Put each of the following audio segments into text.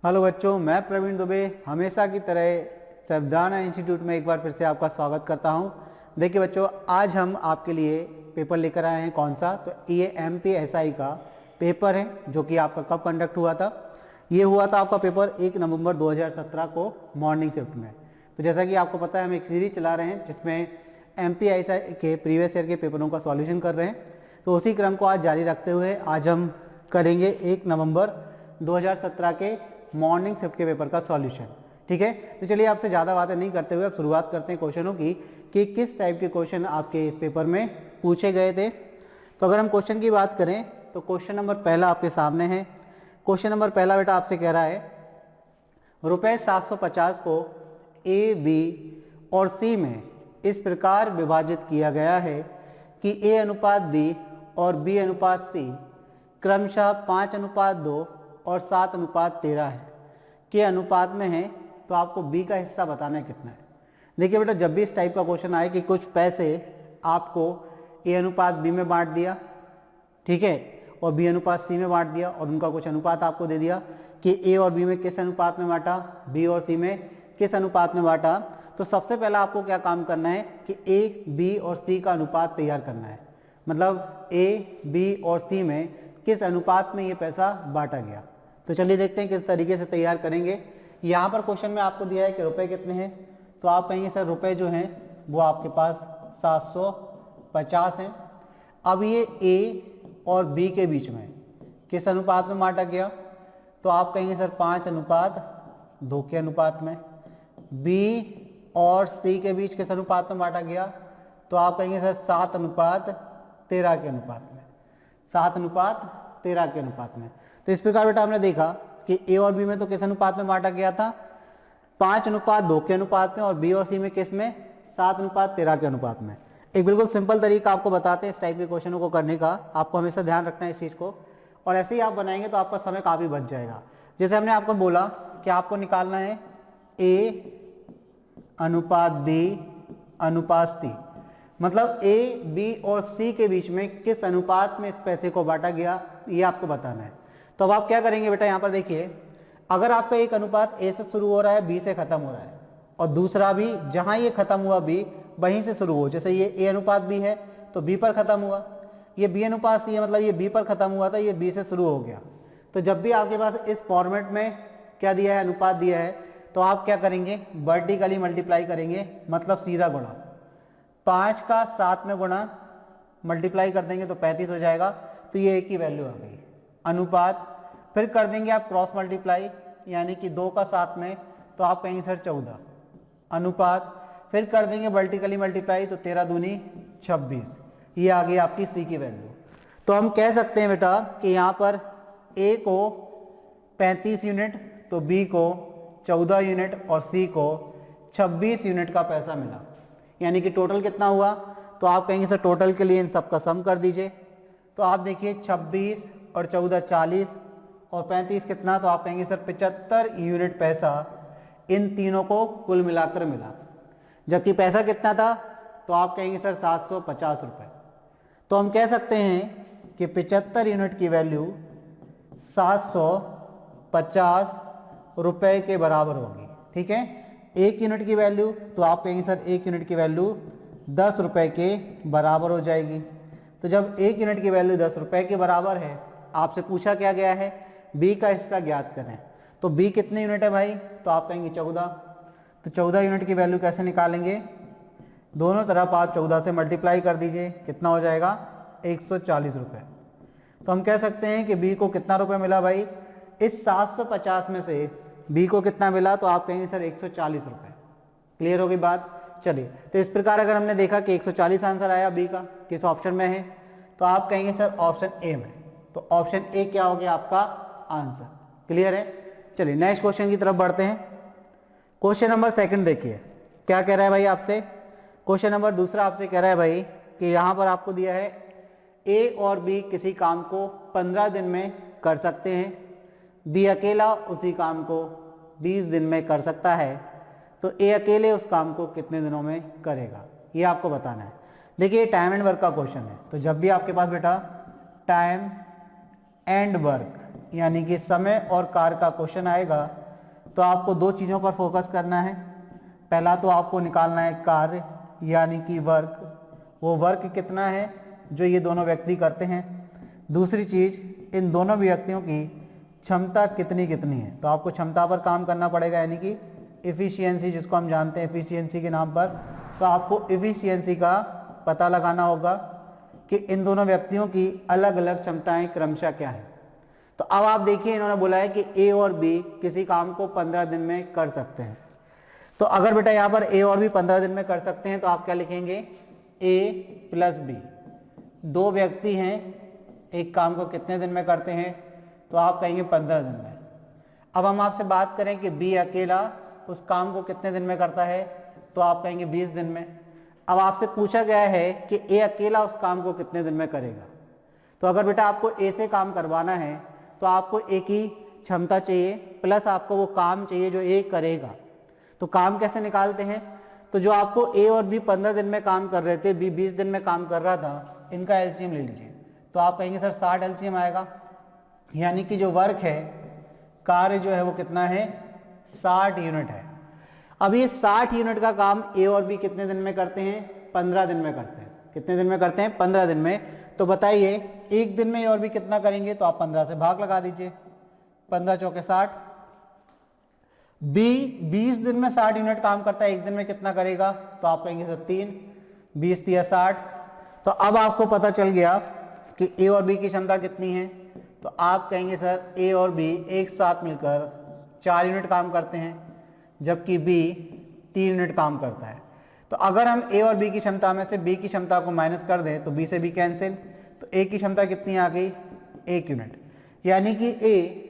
Hello बच्चों, मैं प्रवीण दुबे हमेशा की तरह संविधान इंस्टीट्यूट में एक बार फिर से आपका स्वागत करता हूं। देखिए बच्चों, आज हम आपके लिए पेपर लेकर आए हैं। कौन सा? तो ये MPSI का पेपर है जो कि आपका कब कंडक्ट हुआ था। ये हुआ था आपका पेपर 1 नवंबर 2017 को मॉर्निंग शिफ्ट में। तो जैसा कि आपको पता है, हम एक सीरीज चला रहे हैं जिसमें MPSI के प्रीवियस ईयर के पेपरों का सॉल्यूशन कर रहे हैं। तो उसी क्रम को आज जारी रखते हुए आज हम करेंगे 1 नवंबर 2017 के मॉर्निंग शिफ्ट के पेपर का सॉल्यूशन। ठीक है, तो चलिए आपसे ज़्यादा बातें नहीं करते हुए अब शुरुआत करते हैं क्वेश्चनों की कि किस टाइप के क्वेश्चन आपके इस पेपर में पूछे गए थे। तो अगर हम क्वेश्चन की बात करें तो क्वेश्चन नंबर पहला आपके सामने है। क्वेश्चन नंबर पहला बेटा आपसे कह रहा है, रुपये 750 को A, B और C में इस प्रकार विभाजित किया गया है कि A अनुपात B और B अनुपात C क्रमशः 5:2 और 7:13 है के अनुपात में है। तो आपको B का हिस्सा बताना है कितना है। देखिए बेटा, जब भी इस टाइप का क्वेश्चन आए कि कुछ पैसे आपको A अनुपात B में बांट दिया, ठीक है, और B अनुपात C में बांट दिया और उनका कुछ अनुपात आपको दे दिया कि A और B में किस अनुपात में बांटा, B और C में किस अनुपात में बांटा। तो सबसे पहला आपको क्या काम करना है कि A, B और C का अनुपात तैयार करना है। मतलब A, B और C में किस अनुपात में ये पैसा बांटा गया। तो चलिए देखते हैं किस तरीके से तैयार करेंगे। यहाँ पर क्वेश्चन में आपको दिया है कि रुपए कितने हैं, तो आप कहेंगे सर रुपए जो हैं वो आपके पास 750 हैं। अब ये A और B के बीच में किस अनुपात में बांटा गया, तो आप कहेंगे सर 5:2 के अनुपात में। B और C के बीच किस अनुपात में बांटा गया, तो आप कहेंगे सर 7:13 के अनुपात में। 7:13 के अनुपात में। तो इस प्रकार बेटा हमने देखा कि A और B में तो किस अनुपात में बांटा गया था, 5:2 के अनुपात में, और B और C में किस में, 7:13 के अनुपात में। एक बिल्कुल सिंपल तरीका आपको बताते हैं इस टाइप के क्वेश्चनों को करने का। आपको हमेशा ध्यान रखना है इस चीज़ को, और ऐसे ही आप बनाएंगे तो आपका समय काफ़ी बच जाएगा। जैसे हमने आपको बोला कि आपको निकालना है A अनुपात B अनुपात C, मतलब A, B और C के बीच में किस अनुपात में इस पैसे को बांटा गया, ये आपको बताना है। तो अब आप क्या करेंगे बेटा, यहाँ पर देखिए, अगर आपका एक अनुपात A से शुरू हो रहा है, B से खत्म हो रहा है, और दूसरा भी जहाँ ये खत्म हुआ B वहीं से शुरू हो, जैसे ये A अनुपात B है तो B पर खत्म हुआ, ये B अनुपात C है मतलब ये B पर खत्म हुआ था, ये B से शुरू हो गया। तो जब भी आपके पास इस फॉर्मेट में क्या दिया है, अनुपात दिया है, तो आप क्या करेंगे, वर्टिकली मल्टीप्लाई करेंगे, मतलब सीधा गुणा। 5 का 7 में गुणा मल्टीप्लाई कर देंगे तो 35 हो जाएगा। तो ये एक ही वैल्यू आ गई, अनुपात। फिर कर देंगे आप क्रॉस मल्टीप्लाई, यानी कि 2 का 7 में, तो आप कहेंगे सर 14 अनुपात। फिर कर देंगे वर्टिकली मल्टीप्लाई, तो 13 दूनी 26, ये आ गई आपकी C की वैल्यू। तो हम कह सकते हैं बेटा कि यहाँ पर A को 35 यूनिट, तो B को 14 यूनिट और C को 26 यूनिट का पैसा मिला। यानी कि टोटल कितना हुआ, तो आप कहेंगे सर टोटल के लिए इन सब का सम कर दीजिए। तो आप देखिए 26 और 14 40 और 35 कितना, तो आप कहेंगे सर 75 यूनिट पैसा इन तीनों को कुल मिलाकर मिला। जबकि पैसा कितना था, तो आप कहेंगे सर 750 रुपये। तो हम कह सकते हैं कि 75 यूनिट की वैल्यू 750 रुपये के बराबर होगी। ठीक है, 1 यूनिट की वैल्यू, तो आप कहेंगे सर 1 यूनिट की वैल्यू 10 रुपये के बराबर हो जाएगी। तो जब 1 यूनिट की वैल्यू 10 रुपये के बराबर है, आपसे पूछा क्या गया है, B का हिस्सा ज्ञात करें। तो B कितने यूनिट है भाई, तो आप कहेंगे 14। तो 14 यूनिट की वैल्यू कैसे निकालेंगे, दोनों तरफ आप 14 से मल्टीप्लाई कर दीजिए, कितना हो जाएगा 140 रुपये। तो हम कह सकते हैं कि B को कितना रुपये मिला भाई, इस 750 में से B को कितना मिला, तो आप कहेंगे सर 140 रुपये। क्लियर होगी बात। चलिए, तो इस प्रकार अगर हमने देखा कि 140 आंसर आया B का, किस ऑप्शन में है, तो आप कहेंगे सर ऑप्शन A में। तो ऑप्शन A क्या हो गया आपका आंसर। क्लियर है। चलिए नेक्स्ट क्वेश्चन की तरफ बढ़ते हैं। क्वेश्चन नंबर सेकंड देखिए क्या कह रहा है भाई आपसे। क्वेश्चन नंबर दूसरा आपसे कह रहा है भाई कि यहाँ पर आपको दिया है A और B किसी काम को 15 दिन में कर सकते हैं, B अकेला उसी काम को 20 दिन में कर सकता है, तो A अकेले उस काम को कितने दिनों में करेगा, ये आपको बताना है। देखिए टाइम एंड वर्क का क्वेश्चन है, तो जब भी आपके पास बेटा टाइम एंड वर्क यानी कि समय और कार्य का क्वेश्चन आएगा तो आपको दो चीज़ों पर फोकस करना है। पहला तो आपको निकालना है कार्य यानी कि वर्क, वो वर्क कितना है जो ये दोनों व्यक्ति करते हैं। दूसरी चीज़, इन दोनों व्यक्तियों की क्षमता कितनी कितनी है, तो आपको क्षमता पर काम करना पड़ेगा यानी कि इफ़िशियंसी, जिसको हम जानते हैं इफ़िशियंसी के नाम पर। तो आपको इफ़िशियंसी का पता लगाना होगा कि इन दोनों व्यक्तियों की अलग अलग क्षमताएं क्रमशः क्या है। तो अब आप देखिए, इन्होंने बोला है कि ए और बी किसी काम को 15 दिन में कर सकते हैं। तो अगर बेटा यहाँ पर ए और बी 15 दिन में कर सकते हैं तो आप क्या लिखेंगे, ए प्लस बी। दो व्यक्ति हैं, एक काम को कितने दिन में करते हैं, तो आप कहेंगे 15 दिन में। अब हम आपसे बात करें कि बी अकेला उस काम को कितने दिन में करता है, तो आप कहेंगे 20 दिन में। अब आपसे पूछा गया है कि ए अकेला उस काम को कितने दिन में करेगा। तो अगर बेटा आपको ए से काम करवाना है तो आपको ए की क्षमता चाहिए प्लस आपको वो काम चाहिए जो ए करेगा। तो काम कैसे निकालते हैं, तो जो आपको ए और बी 15 दिन में काम कर रहे थे, बी 20 दिन में काम कर रहा था, इनका एलसीएम ले लीजिए। तो आप कहेंगे सर 60 एलसीएम आएगा, यानी कि जो वर्क है, कार्य जो है वो कितना है, 60 यूनिट है। अब ये 60 यूनिट का काम ए और बी कितने दिन में करते हैं, 15 दिन में करते हैं। कितने दिन में करते हैं, 15 दिन में। तो बताइए एक दिन में ए और बी कितना करेंगे, तो आप 15 से भाग लगा दीजिए, 15 चौके 60। बी 20 दिन में 60 यूनिट काम करता है, एक दिन में कितना करेगा, तो आप कहेंगे सर 3, 20 दिया 60। तो अब आपको पता चल गया कि ए और बी की क्षमता कितनी है। तो आप कहेंगे सर ए और बी एक साथ मिलकर 4 यूनिट काम करते हैं, जबकि बी 3 यूनिट काम करता है। तो अगर हम ए और बी की क्षमता में से बी की क्षमता को माइनस कर दें तो बी से बी कैंसिल, तो ए की क्षमता कितनी आ गई, 1 यूनिट। यानी कि ए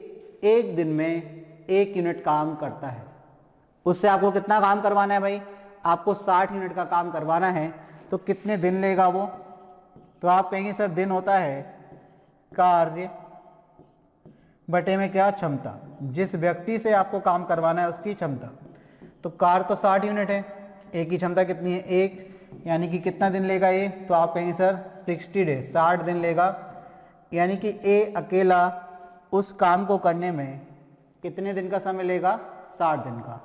एक दिन में 1 यूनिट काम करता है। उससे आपको कितना काम करवाना है भाई, आपको 60 यूनिट का काम करवाना है। तो कितने दिन लेगा वो, तो आप कहेंगे सर दिन होता है कार्य बटे में क्या, क्षमता। जिस व्यक्ति से आपको काम करवाना है उसकी क्षमता। तो कार्य तो 60 यूनिट है, ए की क्षमता कितनी है, 1, यानी कि कितना दिन लेगा ए, तो आप कहेंगे सर 60 डेज, 60 दिन लेगा। यानी कि ए अकेला उस काम को करने में कितने दिन का समय लेगा, 60 दिन का।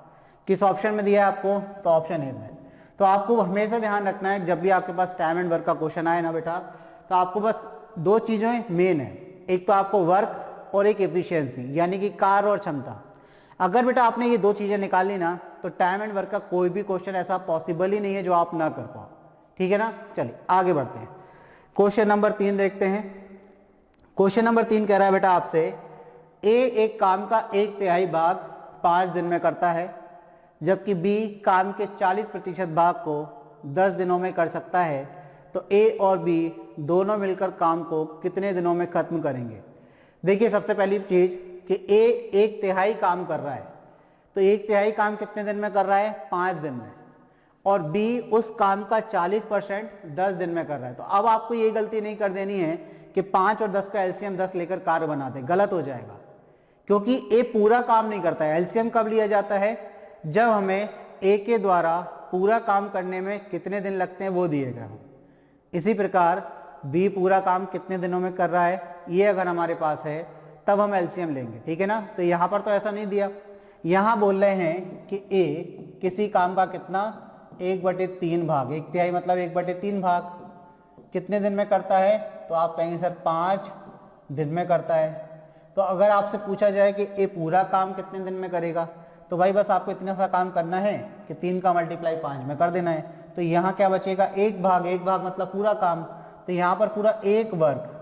किस ऑप्शन में दिया है आपको, तो ऑप्शन ए में। तो आपको हमेशा ध्यान रखना है जब भी आपके पास टाइम एंड वर्क का क्वेश्चन आए ना बेटा, तो आपको बस दो चीज़ें मेन है, एक तो आपको वर्क और एक एफिशिएंसी यानी कि कार्य और क्षमता। अगर बेटा आपने ये दो चीज़ें निकाली ना तो टाइम एंड वर्क का कोई भी क्वेश्चन ऐसा पॉसिबल ही नहीं है जो आप ना कर पाओ। ठीक है ना, चलिए आगे बढ़ते हैं। क्वेश्चन नंबर 3 देखते हैं। क्वेश्चन नंबर 3 कह रहा है बेटा आपसे, ए एक काम का 1/3 भाग 5 दिन में करता है, जबकि बी काम के 40% भाग को 10 दिनों में कर सकता है। तो ए और बी दोनों मिलकर काम को कितने दिनों में खत्म करेंगे। देखिए सबसे पहली चीज कि ए 1/3 काम कर रहा है, तो 1/3 काम कितने दिन में कर रहा है, 5 दिन में। और बी उस काम का 40% 10 दिन में कर रहा है। तो अब आपको ये गलती नहीं कर देनी है कि 5 और 10 का एलसीएम 10 लेकर कार्य बना दे, गलत हो जाएगा। क्योंकि ए पूरा काम नहीं करता है। एलसीएम कब लिया जाता है, जब हमें ए के द्वारा पूरा काम करने में कितने दिन लगते हैं वो दिए गए हों। इसी प्रकार बी पूरा काम कितने दिनों में कर रहा है ये अगर हमारे पास है तब हम एलसीएम लेंगे। ठीक है ना, तो यहाँ पर तो ऐसा नहीं दिया, यहाँ बोल रहे हैं कि ए किसी काम का कितना 1/3 भाग, 1/3 मतलब 1/3 भाग कितने दिन में करता है, तो आप कहेंगे सर 5 दिन में करता है। तो अगर आपसे पूछा जाए कि ए पूरा काम कितने दिन में करेगा, तो भाई बस आपको इतना सा काम करना है कि 3 का मल्टीप्लाई 5 में कर देना है। तो यहाँ क्या बचेगा, 1 भाग, 1 भाग मतलब पूरा काम। तो यहाँ पर पूरा एक वर्क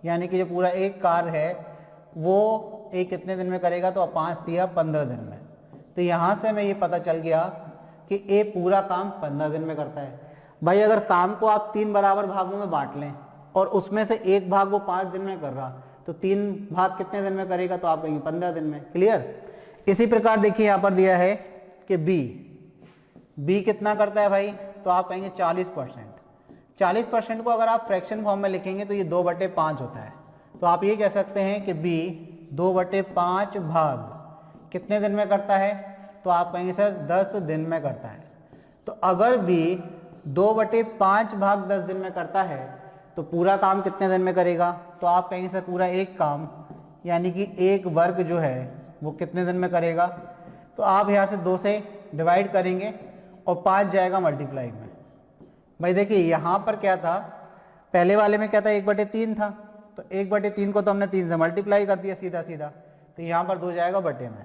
यानी कि जो पूरा एक कार्य है वो एक कितने दिन में करेगा, तो 5 दिया 15 दिन में। तो यहाँ से हमें ये पता चल गया कि ए पूरा काम 15 दिन में करता है। भाई अगर काम को आप 3 बराबर भागों में बांट लें और उसमें से एक भाग वो 5 दिन में कर रहा, तो 3 भाग कितने दिन में करेगा, तो आप कहेंगे 15 दिन में। क्लियर। इसी प्रकार देखिए यहाँ पर दिया है कि बी कितना करता है भाई, तो आप कहेंगे 40%। 40% को अगर आप फ्रैक्शन फॉर्म में लिखेंगे तो ये 2/5 होता है। तो आप ये कह सकते हैं कि बी 2/5 भाग कितने दिन में करता है, तो आप कहेंगे सर 10 दिन में करता है। तो अगर बी 2/5 भाग 10 दिन में करता है तो पूरा काम कितने दिन में करेगा, तो आप कहेंगे सर पूरा एक काम यानी कि एक वर्ग जो है वो कितने दिन में करेगा, तो आप यहाँ से 2 से डिवाइड करेंगे और 5 जाएगा मल्टीप्लाई में। भाई देखिए यहाँ पर क्या था, पहले वाले में क्या था 1/3 था, तो 1/3 को तो हमने 3 से मल्टीप्लाई कर दिया सीधा सीधा, तो यहाँ पर 2 जाएगा बटे में,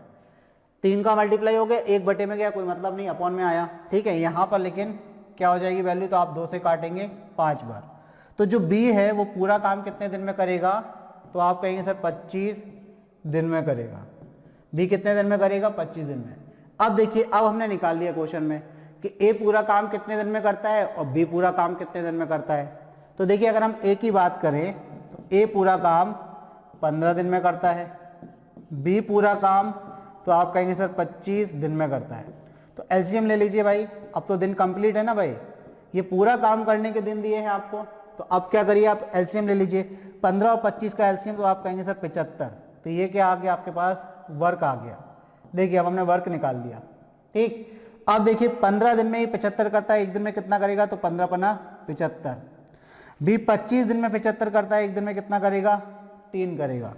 3 का मल्टीप्लाई हो गया, 1 बटे में गया, कोई मतलब नहीं, अपॉन में आया। ठीक है, यहाँ पर लेकिन क्या हो जाएगी वैल्यू, तो आप 2 से काटेंगे 5 बार। तो जो b है वो पूरा काम कितने दिन में करेगा, तो आप कहेंगे सर 25 दिन में करेगा। b कितने दिन में करेगा, 25 दिन में। अब देखिए, अब हमने निकाल लिया क्वेश्चन में कि a पूरा काम कितने दिन में करता है और b पूरा काम कितने दिन में करता है। तो देखिए, अगर हम a की बात करें तो a पूरा काम 15 दिन में करता है, b पूरा काम तो आप कहेंगे सर 25 दिन में करता है। तो एलसीएम ले लीजिए भाई, अब तो दिन कंप्लीट है ना भाई, ये पूरा काम करने के दिन दिए हैं आपको। तो अब क्या करिए, आप एलसीएम ले लीजिए, 15 और 25 का एलसीएम, तो आप कहेंगे सर 75। तो ये क्या आ गया आपके पास, वर्क आ गया। देखिए अब हमने वर्क निकाल लिया। ठीक, अब देखिए 15 दिन में ये 75 करता है, एक दिन में कितना करेगा, तो 15×5 = 75। बी 25 दिन में 75 करता है, एक दिन में कितना करेगा, 3 करेगा।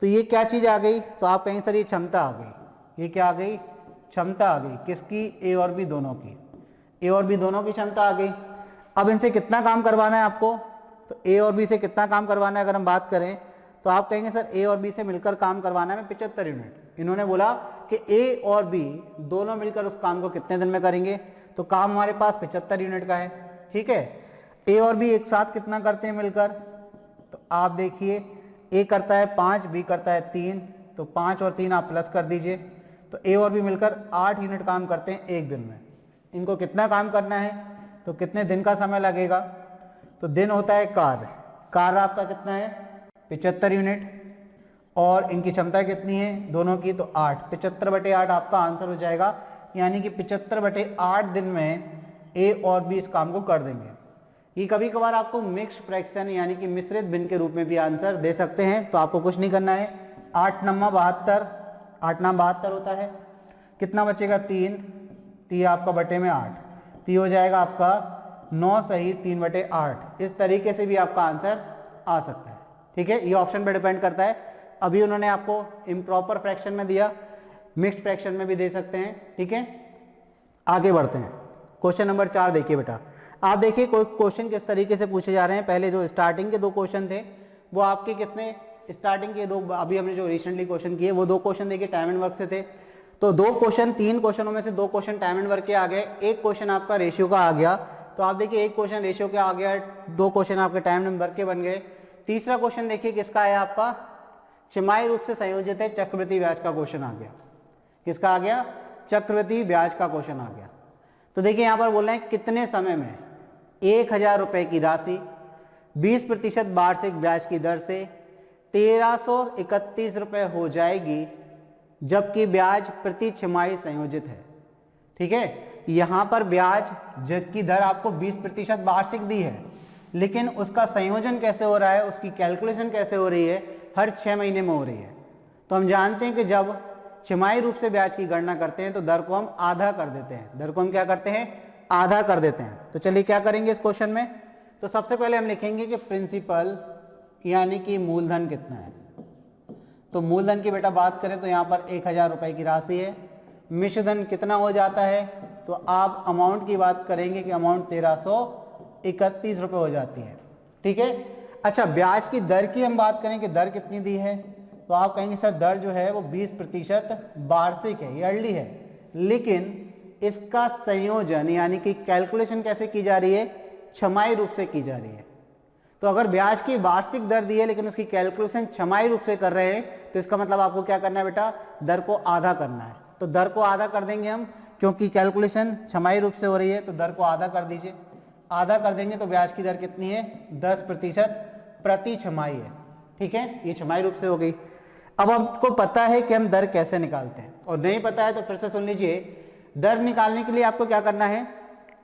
तो ये क्या चीज आ गई, तो आप कहेंगे सर ये क्षमता आ गई। ये क्या आ गई, क्षमता आ गई, किसकी, ए और बी दोनों की, ए और बी दोनों की क्षमता आ गई। अब इनसे कितना काम करवाना है आपको, तो ए और बी से कितना काम करवाना है अगर हम बात करें, तो आप कहेंगे सर ए और बी से मिलकर काम करवाना है 75 यूनिट। इन्होंने बोला कि ए और बी दोनों मिलकर उस काम को कितने दिन में करेंगे, तो काम हमारे पास 75 यूनिट का है। ठीक है, ए और बी एक साथ कितना करते हैं मिलकर, तो आप देखिए ए करता है 5, बी करता है 3, तो 5 और 3 आप प्लस कर दीजिए, तो ए और बी मिलकर 8 यूनिट काम करते हैं एक दिन में। इनको कितना काम करना है, तो कितने दिन का समय लगेगा, तो दिन होता है कार्य, कार्य आपका कितना है 75 यूनिट, और इनकी क्षमता कितनी है दोनों की, तो 8, 75/8 आपका आंसर हो जाएगा। यानी कि 75/8 दिन में ए और बी इस काम को कर देंगे। ये कभी कभार आपको मिक्स फ्रैक्शन यानी कि मिश्रित भिन्न के रूप में भी आंसर दे सकते हैं, तो आपको कुछ नहीं करना है। 8 9 72, 8 9 72 होता है, कितना बचेगा 3, तो ये आपका बटे में 8, तो ये हो जाएगा आपका 9 सही 3/8। इस तरीके से भी आपका आंसर आ सकता है। ठीक है, ये ऑप्शन पे डिपेंड करता है। अभी उन्होंने आपको इम्प्रॉपर फ्रैक्शन में दिया, मिक्स्ड फ्रैक्शन में भी दे सकते हैं। ठीक है, आगे बढ़ते हैं। क्वेश्चन नंबर 4 देखिए बेटा, आप देखिए कोई क्वेश्चन किस तरीके से पूछे जा रहे हैं। पहले जो स्टार्टिंग के 2 क्वेश्चन थे वो आपके कितने, स्टार्टिंग के 2, अभी हमने जो रिसेंटली क्वेश्चन किए वो 2 क्वेश्चन देखिए टाइम एंड वर्क से थे। तो 2 क्वेश्चन, 3 क्वेश्चनों में से 2 क्वेश्चन टाइम एंड वर्क के आ गए, एक क्वेश्चन आपका रेशियो का आ गया। तो आप देखिए एक क्वेश्चन रेशियो का आ गया, 2 क्वेश्चन आपके टाइम एंड वर्क के बन गए। तीसरा क्वेश्चन देखिए किसका है आपका, छमाही रूप से संयोजित है चक्रवृद्धि ब्याज का क्वेश्चन आ गया। किसका आ गया, चक्रवृद्धि ब्याज का क्वेश्चन आ गया। तो देखिए यहां पर बोल रहे हैं कितने समय में 1000 रुपए की राशि 20% वार्षिक ब्याज की दर से 1331 रुपए हो जाएगी, जबकि ब्याज प्रति छमाही संयोजित है। ठीक है, यहां पर ब्याज की दर आपको 20% वार्षिक दी है, लेकिन उसका संयोजन कैसे हो रहा है, उसकी कैलकुलेशन कैसे हो रही है, हर 6 महीने में हो रही है। तो हम जानते हैं कि जब छमाही रूप से ब्याज की गणना करते हैं तो दर को हम आधा कर देते हैं। दर को हम क्या करते हैं, आधा कर देते हैं। तो चलिए क्या करेंगे इस क्वेश्चन में, तो सबसे पहले हम लिखेंगे कि प्रिंसिपल यानी कि मूलधन कितना है। तो मूलधन की बेटा बात करें तो यहाँ पर 1000 रुपए की राशि है। मिश्रधन कितना हो जाता है, तो आप अमाउंट की बात करेंगे कि अमाउंट 1331 रुपए हो जाती है। ठीक है, अच्छा ब्याज की दर की हम बात करें कि दर कितनी दी है, तो आप कहेंगे सर दर जो है वो 20% वार्षिक है, ईयरली है, लेकिन इसका संयोजन यानी कि कैलकुलेशन कैसे की जा रही है, छमाही रूप से की जा रही है। तो अगर ब्याज की वार्षिक दर दी है लेकिन उसकी कैलकुलेशन छमाही रूप से कर रहे हैं, तो इसका मतलब आपको क्या करना है बेटा, दर को आधा करना है। तो दर को आधा कर देंगे हम, क्योंकि कैलकुलेशन छमाही रूप से हो रही है, तो दर को आधा कर दीजिए। आधा कर देंगे तो ब्याज की दर कितनी है, 10% प्रति छमाही है। ठीक है, ये छमाही रूप से हो गई। अब आपको पता है कि हम दर कैसे निकालते हैं, और नहीं पता है तो फिर से सुन लीजिए। दर निकालने के लिए आपको क्या करना है,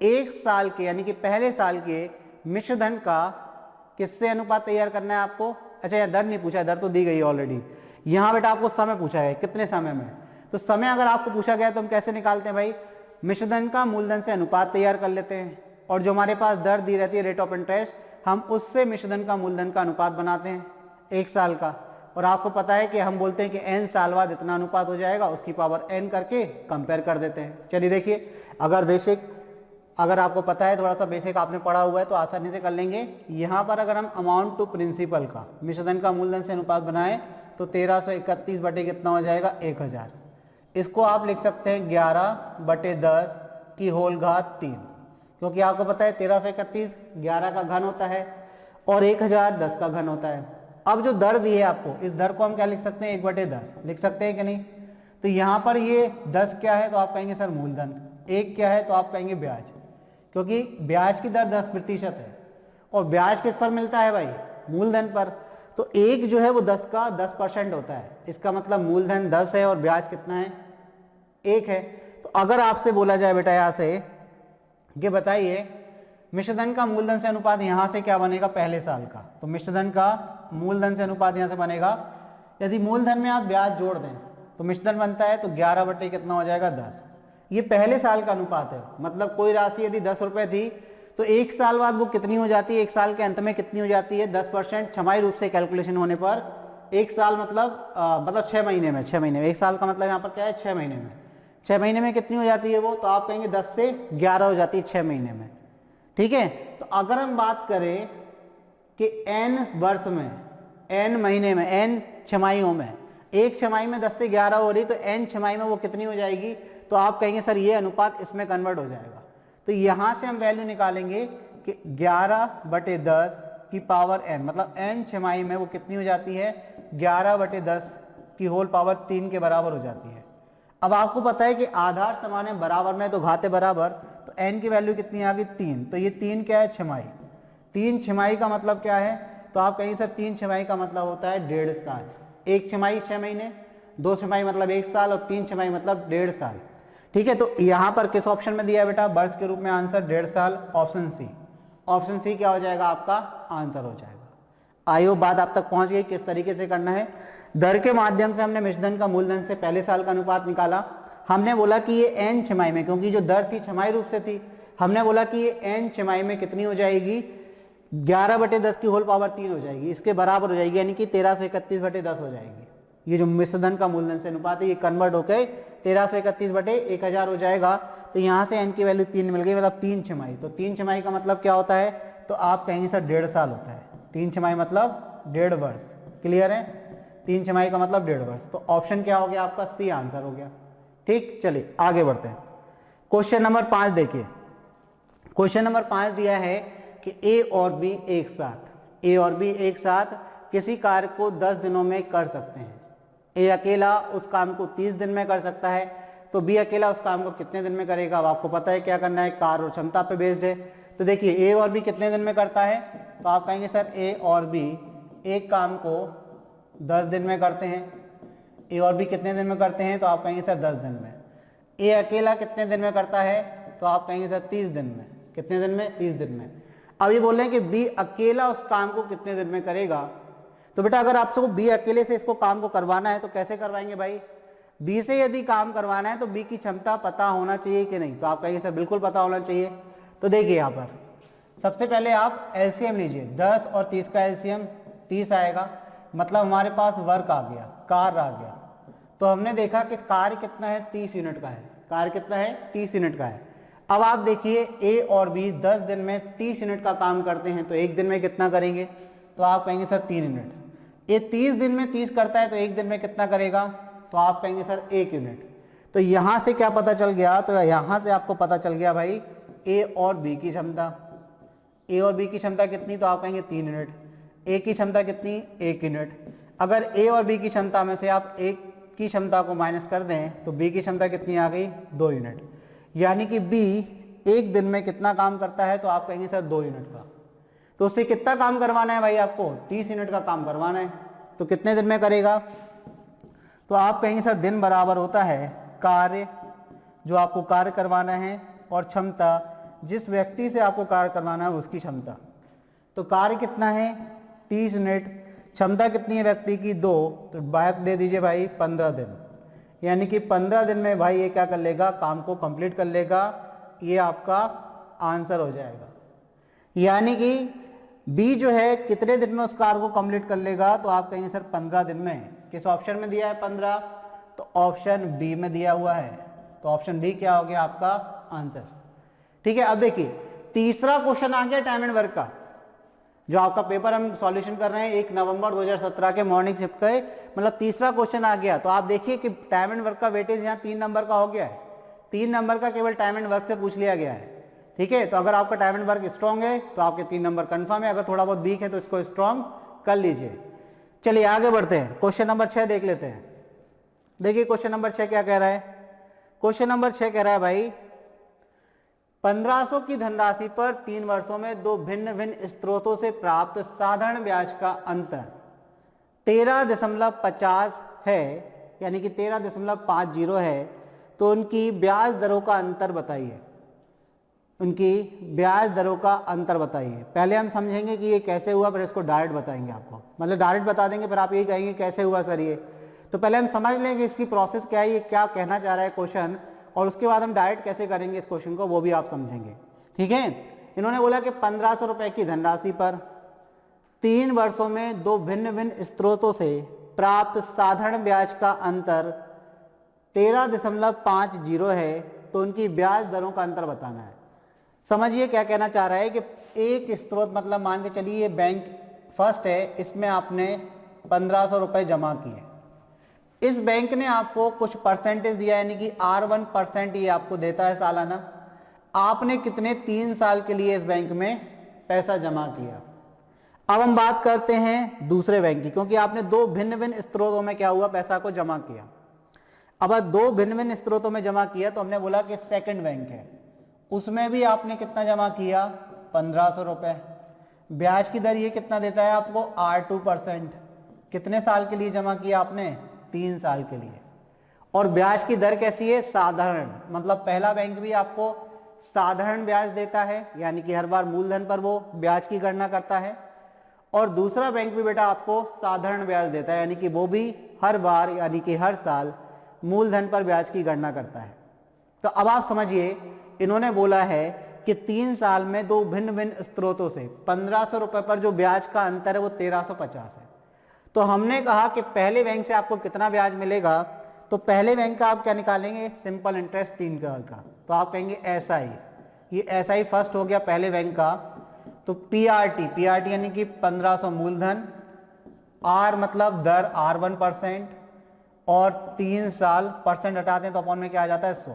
1 साल के यानी कि पहले साल के मिश्रधन का किससे अनुपात तैयार करना है आपको। अच्छा यार दर नहीं पूछा है, दर तो दी गई है ऑलरेडी। यहाँ बेटा आपको समय पूछा है, कितने समय में, तो समय अगर आपको पूछा गया तो हम कैसे निकालते हैं भाई, मिश्रधन का मूलधन से अनुपात तैयार कर लेते हैं, और जो हमारे पास दर दी रहती है रेट ऑफ इंटरेस्ट, हम उससे मिश्रधन का मूलधन का अनुपात बनाते हैं 1 साल का। और आपको पता है कि हम बोलते हैं कि n साल बाद इतना अनुपात हो जाएगा, उसकी पावर n करके कंपेयर कर देते हैं। चलिए देखिए, अगर आपको पता है, थोड़ा सा बेसिक आपने पढ़ा हुआ है तो आसानी से कर लेंगे। यहाँ पर अगर हम अमाउंट टू प्रिंसिपल का मिश्रधन का मूलधन से अनुपात बनाएं तो 1331 बटे कितना हो जाएगा 1000। इसको आप लिख सकते हैं 11/10 की होल घात 3, क्योंकि आपको पता है 1331 11 का घन होता है और 1000 10 का घन होता है। अब जो दर दी है आपको, इस दर को हम क्या लिख सकते हैं 1/10 लिख सकते हैं कि नहीं। तो यहाँ पर ये 10 क्या है तो आप कहेंगे सर मूलधन, 1 क्या है तो आप कहेंगे ब्याज, क्योंकि ब्याज की दर 10% है और ब्याज किस पर मिलता है भाई, मूलधन पर। तो 1 जो है वो 10 का 10% होता है, इसका मतलब मूलधन 10 है और ब्याज कितना है 1 है। तो अगर आपसे बोला जाए बेटा यहाँ से कि बताइए मिश्रधन का मूलधन से अनुपात यहाँ से क्या बनेगा पहले साल का, तो मिश्रधन का मूलधन से अनुपात यहाँ से बनेगा, यदि मूलधन में आप ब्याज जोड़ दें तो मिश्रधन बनता है तो 11 बटे कितना हो जाएगा 10। ये पहले साल का अनुपात है, मतलब कोई राशि यदि 10 रुपए थी तो 1 साल बाद वो कितनी हो जाती है, 1 साल के अंत में कितनी हो जाती है 10% छमाही रूप से कैलकुलेशन होने पर। 1 साल मतलब 6 महीने में, 6 महीने में, 1 साल का मतलब यहाँ पर क्या है 6 महीने में, 6 महीने में कितनी हो जाती है वो, तो आप कहेंगे 10 से 11 हो जाती है 6 महीने में। ठीक है, तो अगर हम बात करें कि n वर्ष में, n महीने में, n छमाहियों में, एक छमाही में 10 से 11 हो रही तो n छमाही में वो कितनी हो जाएगी, तो आप कहेंगे सर ये अनुपात इसमें कन्वर्ट हो जाएगा। तो यहां से हम वैल्यू निकालेंगे कि 11/10 की पावर n, मतलब n छमाही में वो कितनी हो जाती है 11/10 की होल पावर 3 के बराबर हो जाती है। अब आपको पता है कि आधार समान है, बराबर में तो घाते बराबर, तो n की वैल्यू कितनी आ गई 3, तो ये 3 क्या है छमाही, 3 छमाही का मतलब क्या है, तो आप कहेंगे सर 3 छमाही का मतलब होता है 1.5 साल। 1 छमाही 6 महीने, 2 छमाही मतलब 1 साल और 3 छमाही मतलब 1.5 साल। ठीक है, तो यहाँ पर किस ऑप्शन में दिया है बेटा, वर्ष के रूप में आंसर 1.5 साल, ऑप्शन सी। ऑप्शन सी क्या हो जाएगा आपका आंसर हो जाएगा। आई होप बात आप तक पहुंच गई किस तरीके से करना है। दर के माध्यम से हमने मिश्रधन का मूलधन से पहले साल का अनुपात निकाला। हमने बोला कि ये n छमाही में, क्योंकि जो दर थी छमाही रूप से थी, हमने बोला कि ये n छमाही में कितनी हो जाएगी 11/10 की होल पावर 3 हो जाएगी, इसके बराबर हो जाएगी, यानी कि 1331/10 हो जाएगी। ये जो मिश्रधन का मूलधन से अनुपात है ये कन्वर्ट होकर 1331/1000 हो जाएगा। तो यहाँ से n की वैल्यू 3 मिल गई, मतलब 3 छमाही। तो 3 छमाही का मतलब क्या होता है, तो आप कहेंगे सर 1.5 साल होता है। 3 छमाही मतलब 1.5 वर्ष। क्लियर है, 3 छमाही का मतलब 1.5 वर्ष। तो ऑप्शन क्या हो गया आपका सी आंसर हो गया। ठीक, चलिए आगे बढ़ते हैं। क्वेश्चन नंबर 5 देखिए। क्वेश्चन नंबर 5 दिया है कि ए और बी एक साथ, ए और बी एक साथ किसी कार्य को 10 दिनों में कर सकते हैं। ए अकेला उस काम को 30 दिन में कर सकता है, तो बी अकेला उस काम को कितने दिन में करेगा। अब आपको पता है क्या करना है, कार्य और क्षमता पे बेस्ड है। तो देखिए ए और बी कितने दिन में करता है, तो आप कहेंगे सर ए और बी एक काम को 10 दिन में करते हैं। ए और बी कितने दिन में करते हैं, तो आप कहेंगे सर 10 दिन में। ए अकेला कितने दिन में करता है, तो आप कहेंगे सर 30 दिन में। कितने दिन में, 30 दिन में। अब ये बोल रहे हैं कि बी अकेला उस काम को कितने दिन में करेगा। तो बेटा अगर आपको बी अकेले से इसको काम को करवाना है तो कैसे करवाएंगे भाई, बी से यदि काम करवाना है तो बी की क्षमता पता होना चाहिए कि नहीं, तो आप कहेंगे सर बिल्कुल पता होना चाहिए। तो देखिए यहाँ पर सबसे पहले आप एलसीएम लीजिए, 10 और 30 का एलसीएम 30 आएगा, मतलब हमारे पास वर्क आ गया, कार्य आ गया। तो हमने देखा कि कार्य कितना है 30 यूनिट का है, कार्य कितना है 30 यूनिट का है। अब आप देखिए ए और बी 10 दिन में 30 यूनिट का काम करते हैं, तो एक दिन में कितना करेंगे, तो आप कहेंगे सर 3 यूनिट। ये 30 दिन में 30 करता है तो एक दिन में कितना करेगा, तो आप कहेंगे सर 1 यूनिट। तो यहां से क्या पता चल गया, तो यहां से आपको पता चल गया भाई ए और बी की क्षमता। ए और बी की क्षमता कितनी, तो आप कहेंगे 3 यूनिट। ए की क्षमता कितनी, 1 यूनिट। अगर ए और बी की क्षमता में से आप एक की क्षमता को माइनस कर दें तो बी की क्षमता कितनी आ गई, 2 यूनिट। यानी कि बी एक दिन में कितना काम करता है, तो आप कहेंगे सर 2 यूनिट का। तो उससे कितना काम करवाना है भाई आपको, 30 यूनिट का काम करवाना है, तो कितने दिन में करेगा, तो आप कहेंगे सर दिन बराबर होता है कार्य जो आपको कार्य करवाना है और क्षमता जिस व्यक्ति से आपको कार्य करवाना है उसकी क्षमता। तो कार्य कितना है 30 यूनिट, क्षमता कितनी है व्यक्ति की 2, तो बैक दे दीजिए भाई 15 दिन। यानी कि 15 दिन में भाई ये क्या कर लेगा, काम को कंप्लीट कर लेगा। ये आपका आंसर हो जाएगा। यानी कि बी जो है कितने दिन में उस कार्य को कंप्लीट कर लेगा, तो आप कहेंगे सर 15 दिन में। किस ऑप्शन में दिया है 15, तो ऑप्शन बी में दिया हुआ है, तो ऑप्शन बी क्या हो गया आपका आंसर। ठीक है, अब देखिए तीसरा क्वेश्चन आ गया टाइम एंड वर्क का, जो आपका पेपर हम सॉल्यूशन कर रहे हैं 1 नवंबर 2017 के मॉर्निंग शिफ्ट का, मतलब तीसरा क्वेश्चन आ गया। तो आप देखिए कि टाइम एंड वर्क का वेटेज यहाँ 3 नंबर का हो गया है, 3 नंबर का केवल टाइम एंड वर्क से पूछ लिया गया है। ठीक है, तो अगर आपका टाइम एंड वर्क स्ट्रॉन्ग है तो आपके 3 नंबर कंफर्म है, अगर थोड़ा बहुत वीक है तो इसको स्ट्रॉन्ग कर लीजिए। चलिए आगे बढ़ते हैं, क्वेश्चन नंबर 6 देख लेते हैं। देखिए क्वेश्चन नंबर 6 क्या कह रहा है। क्वेश्चन नंबर 6 कह रहा है भाई 1500 की धनराशि पर 3 वर्षों में 2 भिन्न भिन्न स्रोतों से प्राप्त साधारण ब्याज का अंतर 13.50 है, यानी कि 13.50 है, तो उनकी ब्याज दरों का अंतर बताइए। उनकी ब्याज दरों का अंतर बताइए। पहले हम समझेंगे कि ये कैसे हुआ, फिर इसको डायरेक्ट बताएंगे आपको, मतलब डायरेक्ट बता देंगे फिर आप यही कहेंगे कैसे हुआ सर ये। तो पहले हम समझ लें कि इसकी प्रोसेस क्या है, ये क्या कहना चाह रहा है क्वेश्चन, और उसके बाद हम डायरेक्ट कैसे करेंगे इस क्वेश्चन को, वो भी आप समझेंगे। ठीक है, इन्होंने बोला कि 1500 रुपए की धनराशि पर 3 वर्षों में 2 भिन्न भिन्न स्रोतों से प्राप्त साधारण ब्याज का अंतर 13.50 है, तो उनकी ब्याज दरों का अंतर बताना है। समझिए क्या कहना चाह रहा है कि एक स्रोत, मतलब मान के चलिए ये बैंक फर्स्ट है, इसमें आपने 1500 रुपए जमा किए, इस बैंक ने आपको कुछ परसेंटेज दिया, यानी कि R1% ये आपको देता है सालाना। आपने कितने 3 साल के लिए इस बैंक में पैसा जमा किया। अब हम बात करते हैं दूसरे बैंक की, क्योंकि आपने 2 भिन्न भिन्न स्रोतों में क्या हुआ, पैसा को जमा किया। अब 2 भिन्न भिन्न स्रोतों में जमा किया, तो हमने बोला कि सेकंड बैंक है, उसमें भी आपने कितना जमा किया 1500 रुपए। ब्याज की दर ये कितना देता है आपको R2%। कितने साल के लिए जमा किया आपने 3 साल के लिए। और ब्याज की दर कैसी है साधारण, मतलब पहला बैंक भी आपको साधारण ब्याज देता है, यानी कि हर बार मूलधन पर वो ब्याज की गणना करता है, और दूसरा बैंक भी बेटा आपको साधारण ब्याज देता है, यानी कि वो भी हर बार यानी कि हर साल मूलधन पर ब्याज की गणना करता है। तो अब आप समझिए इन्होंने बोला है कि 3 साल में 2 भिन्न भिन्न स्रोतों से 1500 रुपए पर जो ब्याज का अंतर है वो 1350 है। तो हमने कहा कि पहले बैंक से आपको कितना ब्याज मिलेगा, तो पहले बैंक का आप क्या निकालेंगे, सिंपल इंटरेस्ट 3 का, तो आप कहेंगे SI, ये SI फर्स्ट हो गया पहले बैंक का। तो PRT यानी कि 1500 मूलधन, R मतलब दर R1%, और 3 साल परसेंट हटाते हैं तो अपॉन में क्या आ जाता है 100,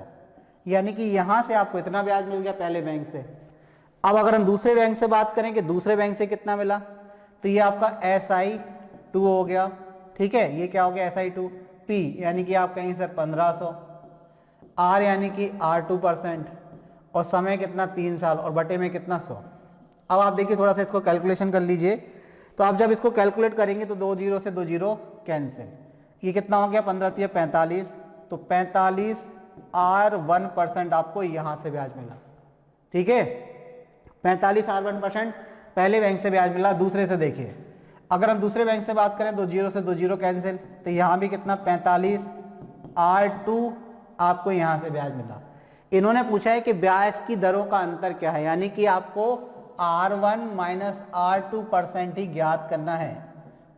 यानी कि यहां से आपको इतना ब्याज मिल गया पहले बैंक से। अब अगर हम दूसरे बैंक से बात करें कि दूसरे बैंक से कितना मिला, तो ये आपका SI2 हो गया। ठीक है, ये क्या हो गया SI2। P यानी कि आप कहेंगे सर 1500, R यानी कि R2%, और समय कितना 3 साल, और बटे में कितना 100। अब आप देखिए थोड़ा सा इसको कैलकुलेशन कर लीजिए, तो आप जब इसको कैलकुलेट करेंगे तो 2 जीरो से 2 जीरो कैंसिल, ये कितना हो गया 15 45, तो 45 R1% आपको यहां से ब्याज मिला। ठीक है, 45 R1% पहले बैंक से ब्याज मिला। दूसरे से देखिए, अगर हम दूसरे बैंक से बात करें 2 जीरो से 2 जीरो कैंसिल, तो यहां भी कितना 45 R2 आपको यहां से ब्याज मिला। इन्होंने पूछा है कि ब्याज की दरों का अंतर क्या है, यानी कि आपको R1 माइनस R2% ही ज्ञात करना है।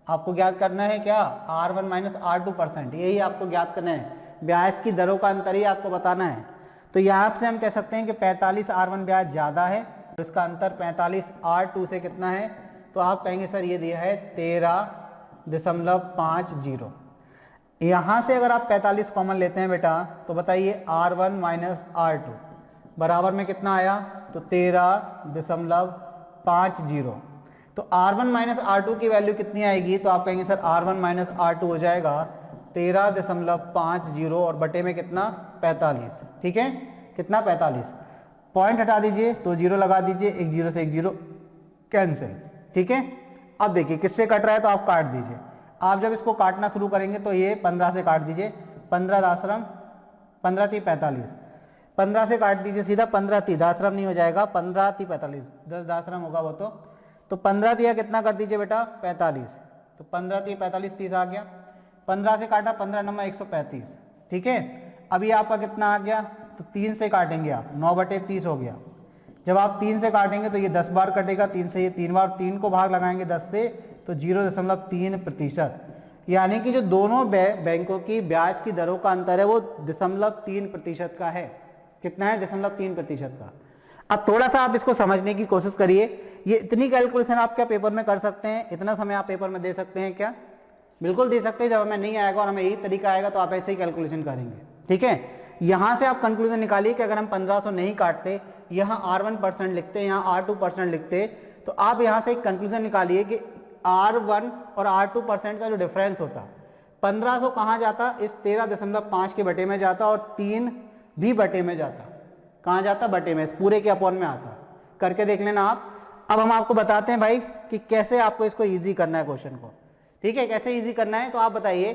आपको ज्ञात करना है क्या, R1 माइनस R2%, यही आपको ज्ञात करना है। ब्याज की दरों का अंतर ही आपको बताना है। तो यहाँ से हम कह सकते हैं कि 45 R1 ब्याज ज़्यादा है, तो इसका अंतर 45 R2 से कितना है, तो आप कहेंगे सर ये दिया है 13.50। यहाँ से अगर आप 45 कॉमन लेते हैं बेटा, तो बताइए R1 माइनस R2 बराबर में कितना आया, तो 13.50। तो R1 माइनस R2 की वैल्यू कितनी आएगी, तो आप कहेंगे सर R1 माइनस R2 हो जाएगा 13.50, और बटे में कितना 45। ठीक है, कितना 45, पॉइंट हटा दीजिए, तो जीरो लगा दीजिए, 1 जीरो से 1 जीरो कैंसिल। ठीक है, अब देखिए किससे कट रहा है, तो आप काट दीजिए। आप जब इसको काटना शुरू करेंगे तो ये 15 से काट दीजिए, 15 दाश्रम 15 × 45, 15 से काट दीजिए सीधा, 15 × 30 दाश्रम नहीं हो जाएगा, 15 × 45 10 दाश्रम होगा वो, तो 15 × कितना कर दीजिए बेटा 45, तो 15 × 45 30 आ गया। 15 से काटा, 15 नंबर 135। ठीक है, अभी आपका कितना आ गया, तो 3 से काटेंगे आप, 9/30 हो गया। जब आप 3 से काटेंगे तो ये 10 बार कटेगा, 3 से ये 3 बार, 3 को भाग लगाएंगे 10 से तो 0.3%, यानी कि जो दोनों बैंकों की ब्याज की दरों का अंतर है वो 0.3% का है। कितना है? 0.3% का। अब थोड़ा सा आप इसको समझने की कोशिश करिए। ये इतनी कैलकुलेशन आप क्या पेपर में कर सकते हैं? इतना समय आप पेपर में दे सकते हैं क्या? बिल्कुल दे सकते हैं। जब हमें नहीं आएगा और हमें यही तरीका आएगा तो आप ऐसे ही कैलकुलेशन करेंगे। ठीक है, यहां से आप कंक्लूजन निकालिए कि अगर हम 1500 नहीं काटते, यहाँ R1% लिखते, यहाँ R2% लिखते, तो आप यहां से एक कंक्लूजन निकालिए कि R1 और R2% का जो डिफरेंस होता, 1500 कहाँ जाता? इस 13.5 के बटे में जाता और 3 भी बटे में जाता। कहाँ जाता? बटे में, इस पूरे के अपॉन में आता। करके देख लेना आप। अब हम आपको बताते हैं भाई कि कैसे आपको इसको ईजी करना है क्वेश्चन को। ठीक है, कैसे ईजी करना है? तो आप बताइए,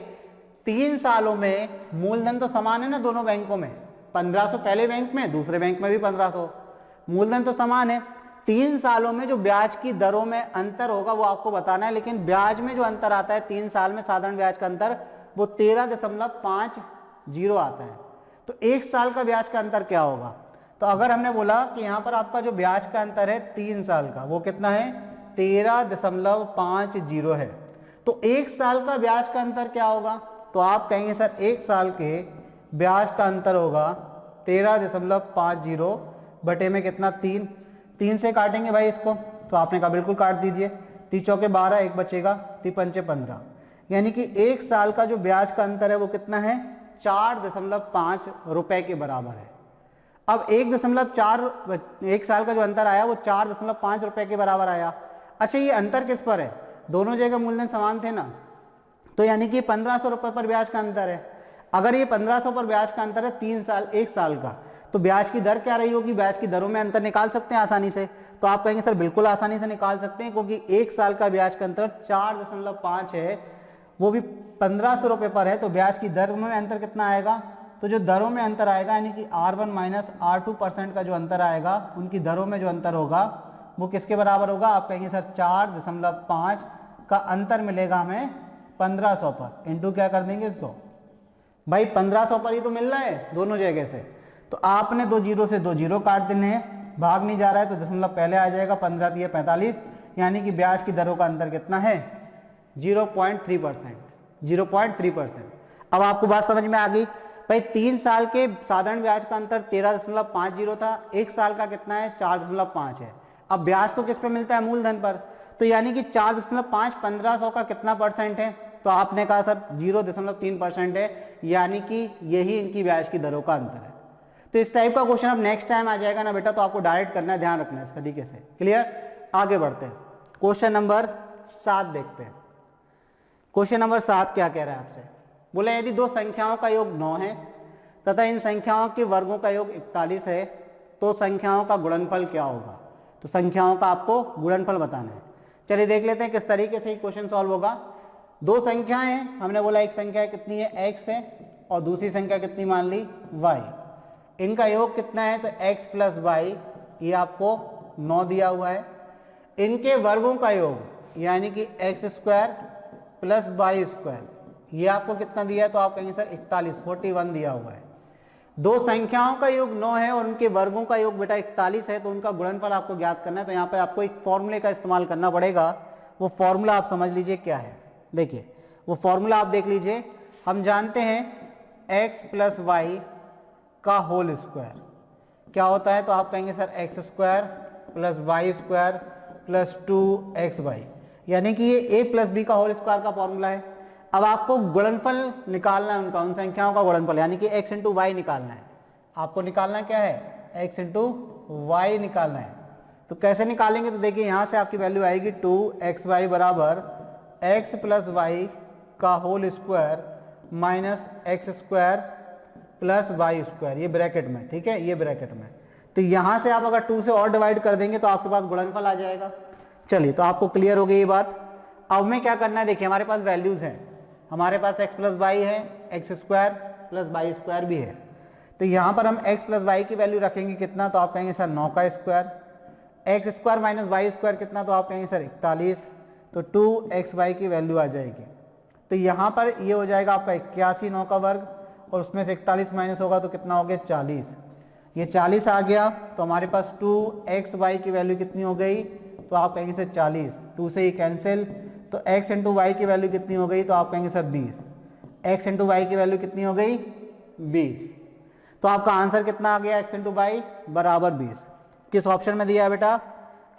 3 सालों में मूलधन तो समान है ना दोनों बैंकों में, 1500 पहले बैंक में, दूसरे बैंक में भी 1500, मूलधन तो समान है। 3 सालों में जो ब्याज की दरों में अंतर होगा वो आपको बताना है, लेकिन ब्याज में जो अंतर आता है 3 साल में साधारण ब्याज का अंतर वो 13.50 आता है। तो 1 साल का ब्याज का अंतर क्या होगा? तो अगर हमने बोला कि यहाँ पर आपका जो ब्याज का अंतर है 3 साल का, वो कितना है? 13.50 है। तो 1 साल का ब्याज का अंतर क्या होगा? तो आप कहेंगे सर 1 साल के ब्याज का अंतर होगा 13.50 बटे में कितना? 3 से काटेंगे भाई इसको, तो आपने कहा बिल्कुल काट दीजिए। 3 चौके 12, 1 बचेगा, 3 पंचे 15, यानी कि 1 साल का जो ब्याज का अंतर है वो कितना है? 4.5 रुपए के बराबर है। अब 1 साल का जो अंतर आया वो 4.5 रुपए के बराबर आया। अच्छा, ये अंतर किस पर है? दोनों जगह मूलधन समान थे ना, तो यानी कि 1500 रुपए पर ब्याज का अंतर है। अगर ये 1500 पर ब्याज का अंतर है 3 साल 1 साल का, तो ब्याज की दर क्या रही होगी? ब्याज की दरों में अंतर निकाल सकते हैं आसानी से। तो आप कहेंगे सर बिल्कुल आसानी से निकाल सकते हैं, क्योंकि 1 साल का ब्याज का अंतर 4.5 है, वो भी 1500 रुपए पर है, तो ब्याज की दर में अंतर कितना आएगा? तो जो दरों में अंतर आएगा, यानी कि R1 माइनस R2% का जो अंतर आएगा, उनकी दरों में जो अंतर होगा वो किसके बराबर होगा? आप कहेंगे सर 4.5 का अंतर मिलेगा हमें 1500 पर, इंटू क्या कर देंगे? 100। भाई 1500 पर ही तो मिल रहा है दोनों जगह से, तो आपने 2 जीरो से 2 जीरो काट देने हैं, भाग नहीं जा रहा है तो दशमलव पहले आ जाएगा, 15 दिए 45, यानी कि ब्याज की दरों का अंतर कितना है? 0.3%। 0.3%। अब आपको बात समझ में आ गई? भाई 3 साल के साधारण ब्याज का अंतर 13.50 था, 1 साल का कितना है? 4.5 है। अब ब्याज तो किस पे मिलता है? मूलधन पर, तो यानी कि 4.5 1500 का कितना परसेंट है? तो आपने कहा सर 0.3% है, यानी कि यही इनकी ब्याज की दरों का अंतर है। तो इस टाइप का क्वेश्चन अब नेक्स्ट टाइम आ जाएगा ना बेटा, तो आपको डायरेक्ट करना है, ध्यान रखना है इस तरीके से। क्लियर? आगे बढ़ते हैं, क्वेश्चन नंबर 7 देखते हैं। क्वेश्चन नंबर 7 क्या कह रहा है आपसे? बोले यदि 2 संख्याओं का योग 9 है तथा इन संख्याओं के वर्गों का योग 41 है, तो संख्याओं का गुणनफल क्या होगा? तो संख्याओं का आपको गुणनफल बताना है। चलिए देख लेते हैं किस तरीके से क्वेश्चन सॉल्व होगा। 2 संख्याएं हैं, हमने बोला एक संख्या कितनी है? x है, और दूसरी संख्या कितनी मान ली? y। इनका योग कितना है? तो x प्लस वाई, ये आपको 9 दिया हुआ है। इनके वर्गों का योग यानी कि x square plus Y square, ये आपको कितना दिया है? तो आप कहेंगे सर 41 दिया हुआ है। 2 संख्याओं का योग 9 है और उनके वर्गों का योग बेटा 41 है, तो उनका गुणनफल आपको ज्ञात करना है। तो यहाँ पे आपको एक फॉर्मूले का इस्तेमाल करना पड़ेगा। वो फॉर्मूला आप समझ लीजिए क्या है। देखिए वो फॉर्मूला आप देख लीजिए। हम जानते हैं x प्लस वाई का होल स्क्वायर क्या होता है? तो आप कहेंगे sir X square plus Y square plus 2xy, यानी कि ये a प्लस बी का होल स्क्वायर का फॉर्मूला है। अब आपको गुणनफल निकालना है उनका, उन संख्याओं का गुणनफल, यानी कि x इंटू वाई निकालना है। आपको निकालना क्या है? x इंटू वाई निकालना है। तो कैसे निकालेंगे? तो देखिए यहाँ से आपकी वैल्यू आएगी 2xy बराबर x प्लस वाई का whole square minus X square plus Y square, ये ब्रैकेट में, ठीक है, ये ब्रैकेट में। तो यहाँ से आप अगर 2 से और डिवाइड कर देंगे तो आपके पास गुणनफल आ जाएगा। चलिए, तो आपको क्लियर हो गई ये बात। अब में क्या करना है? देखिए हमारे पास वैल्यूज हैं, हमारे पास x प्लस वाई है, X square plus Y square भी है। तो यहाँ पर हम x प्लस वाई की वैल्यू रखेंगे कितना? तो आप कहेंगे सर 9 का square. X square minus Y square कितना? तो आप कहेंगे सर 41। तो 2xy की वैल्यू आ जाएगी। तो यहाँ पर ये हो जाएगा आपका 81 9 का वर्ग, और उसमें से 41 माइनस होगा तो कितना हो गया? 40। ये 40 आ गया तो हमारे पास 2xy की वैल्यू कितनी हो गई, तो आप कहेंगे सर 40, 2 से ही कैंसिल, तो x इंटू वाई की वैल्यू कितनी हो गई, तो आप कहेंगे सर 20, x इंटू वाई की वैल्यू कितनी हो गई 20। तो आपका आंसर कितना आ गया, x इंटू वाई बराबर 20। किस ऑप्शन में दिया है बेटा,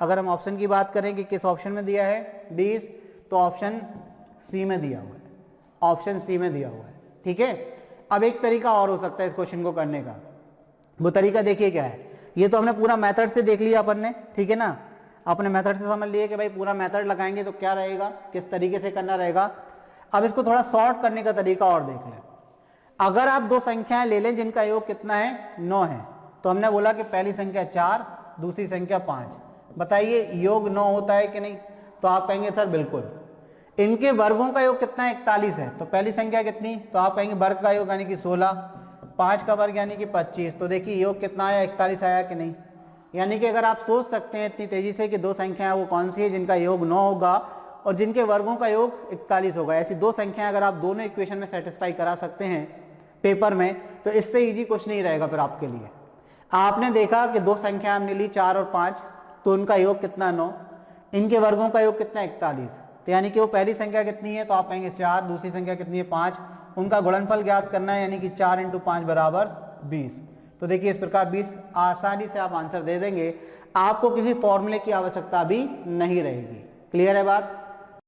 अगर हम ऑप्शन की बात करें कि किस ऑप्शन में दिया है 20, तो ऑप्शन सी में दिया हुआ है, ऑप्शन सी में दिया हुआ है। ठीक है, अब एक तरीका और हो सकता है इस क्वेश्चन को करने का, वो तरीका देखिए क्या है। ये तो हमने पूरा मेथड से देख लिया अपन ने, ठीक है ना, अपने मेथड से समझ लिए कि भाई पूरा मेथड लगाएंगे तो क्या रहेगा, किस तरीके से करना रहेगा। अब इसको थोड़ा शॉर्ट करने का तरीका और देख लें। अगर आप दो संख्याएं ले लें जिनका योग कितना है 9 है, तो हमने बोला कि पहली संख्या 4, दूसरी संख्या 5, बताइए योग 9 होता है कि नहीं, तो आप कहेंगे सर बिल्कुल। इनके वर्गों का योग कितना है 41 है, तो पहली संख्या कितनी, तो आप कहेंगे वर्ग का योग यानी कि 16, 5 का वर्ग यानी कि 25, तो देखिए योग कितना आया 41 आया कि नहीं। यानी कि अगर आप सोच सकते हैं इतनी तेजी से कि दो संख्याएं वो कौन सी है जिनका योग 9 होगा और जिनके वर्गों का योग 41 होगा, ऐसी दो संख्याएं अगर आप दोनों इक्वेशन में सेटिस्फाई करा सकते हैं पेपर में, तो इससे इजी कुछ नहीं रहेगा फिर आपके लिए। आपने देखा कि दो संख्या हमने ली 4 और 5, तो उनका योग कितना 9, इनके वर्गों का योग कितना 41, तो यानी कि वो पहली संख्या कितनी है, तो आप कहेंगे 4, दूसरी संख्या कितनी है 5, उनका गुणनफल ज्ञात करना है यानी कि 4 इंटू 5 बराबर 20। तो देखिए इस प्रकार 20 आसानी से आप आंसर दे देंगे, आपको किसी फॉर्मूले की आवश्यकता भी नहीं रहेगी। क्लियर है बात।